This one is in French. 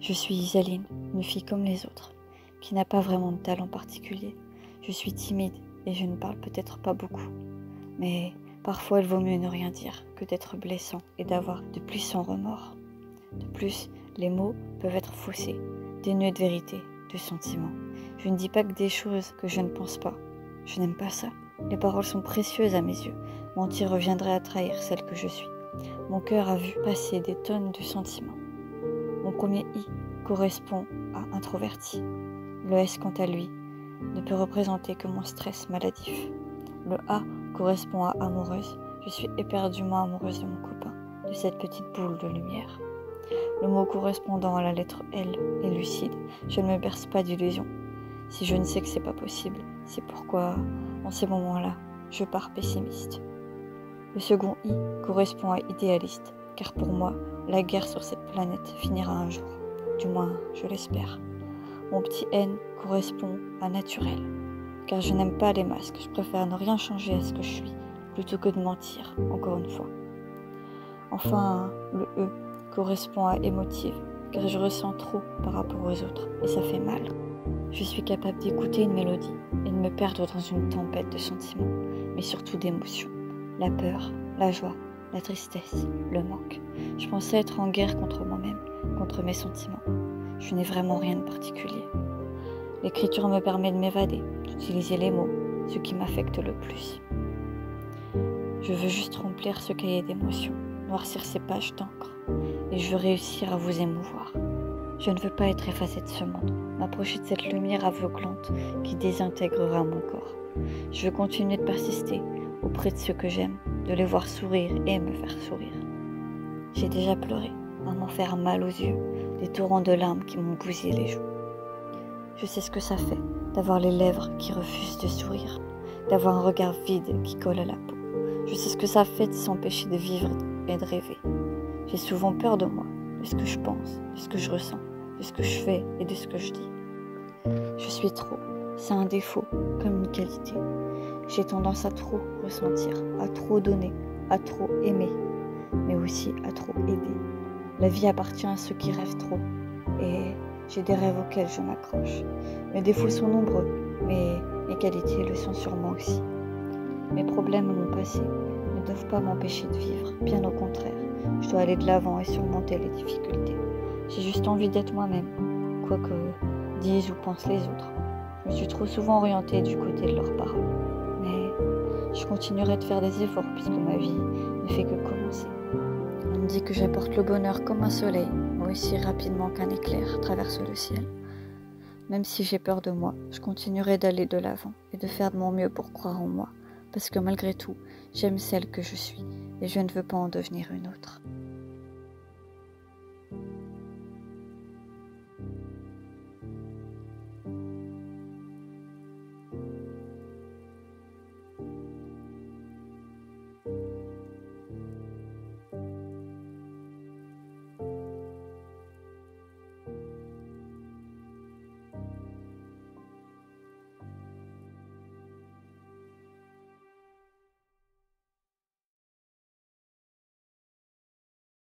Je suis Isaline, une fille comme les autres, qui n'a pas vraiment de talent particulier. Je suis timide et je ne parle peut-être pas beaucoup. Mais parfois il vaut mieux ne rien dire que d'être blessant et d'avoir de puissants remords. De plus, les mots peuvent être faussés, dénués de vérité, de sentiments. Je ne dis pas que des choses que je ne pense pas. Je n'aime pas ça. Les paroles sont précieuses à mes yeux. Mentir reviendrait à trahir celle que je suis. Mon cœur a vu passer des tonnes de sentiments. Mon premier I correspond à introverti. Le S, quant à lui, ne peut représenter que mon stress maladif. Le A correspond à amoureuse. Je suis éperdument amoureuse de mon copain, de cette petite boule de lumière. Le mot correspondant à la lettre L est lucide. Je ne me berce pas d'illusions. Si je ne sais que c'est pas possible, c'est pourquoi, en ces moments-là, je pars pessimiste. Le second I correspond à idéaliste, car pour moi, la guerre sur cette planète finira un jour. Du moins, je l'espère. Mon petit N correspond à naturel, car je n'aime pas les masques. Je préfère ne rien changer à ce que je suis, plutôt que de mentir, encore une fois. Enfin, le E correspond à émotive, car je ressens trop par rapport aux autres, et ça fait mal. Je suis capable d'écouter une mélodie et de me perdre dans une tempête de sentiments, mais surtout d'émotions. La peur, la joie, la tristesse, le manque. Je pensais être en guerre contre moi-même, contre mes sentiments. Je n'ai vraiment rien de particulier. L'écriture me permet de m'évader, d'utiliser les mots, ce qui m'affecte le plus. Je veux juste remplir ce cahier d'émotions, noircir ces pages d'encre, et je veux réussir à vous émouvoir. Je ne veux pas être effacée de ce monde, m'approcher de cette lumière aveuglante qui désintégrera mon corps. Je veux continuer de persister auprès de ceux que j'aime, de les voir sourire et me faire sourire. J'ai déjà pleuré, à m'en faire mal aux yeux, des torrents de larmes qui m'ont bousillé les joues. Je sais ce que ça fait d'avoir les lèvres qui refusent de sourire, d'avoir un regard vide qui colle à la peau. Je sais ce que ça fait de s'empêcher de vivre et de rêver. J'ai souvent peur de moi, de ce que je pense, de ce que je ressens, de ce que je fais et de ce que je dis. Je suis trop, c'est un défaut comme une qualité. J'ai tendance à trop ressentir, à trop donner, à trop aimer, mais aussi à trop aider. La vie appartient à ceux qui rêvent trop, et j'ai des rêves auxquels je m'accroche. Mes défauts sont nombreux, mais mes qualités le sont sûrement aussi. Mes problèmes et mon passé ne doivent pas m'empêcher de vivre, bien au contraire. Je dois aller de l'avant et surmonter les difficultés. J'ai juste envie d'être moi-même, quoi que disent ou pensent les autres. Je me suis trop souvent orientée du côté de leurs paroles. Mais je continuerai de faire des efforts puisque ma vie ne fait que commencer. On me dit que j'apporte le bonheur comme un soleil, aussi rapidement qu'un éclair traverse le ciel. Même si j'ai peur de moi, je continuerai d'aller de l'avant et de faire de mon mieux pour croire en moi. Parce que malgré tout, j'aime celle que je suis et je ne veux pas en devenir une autre.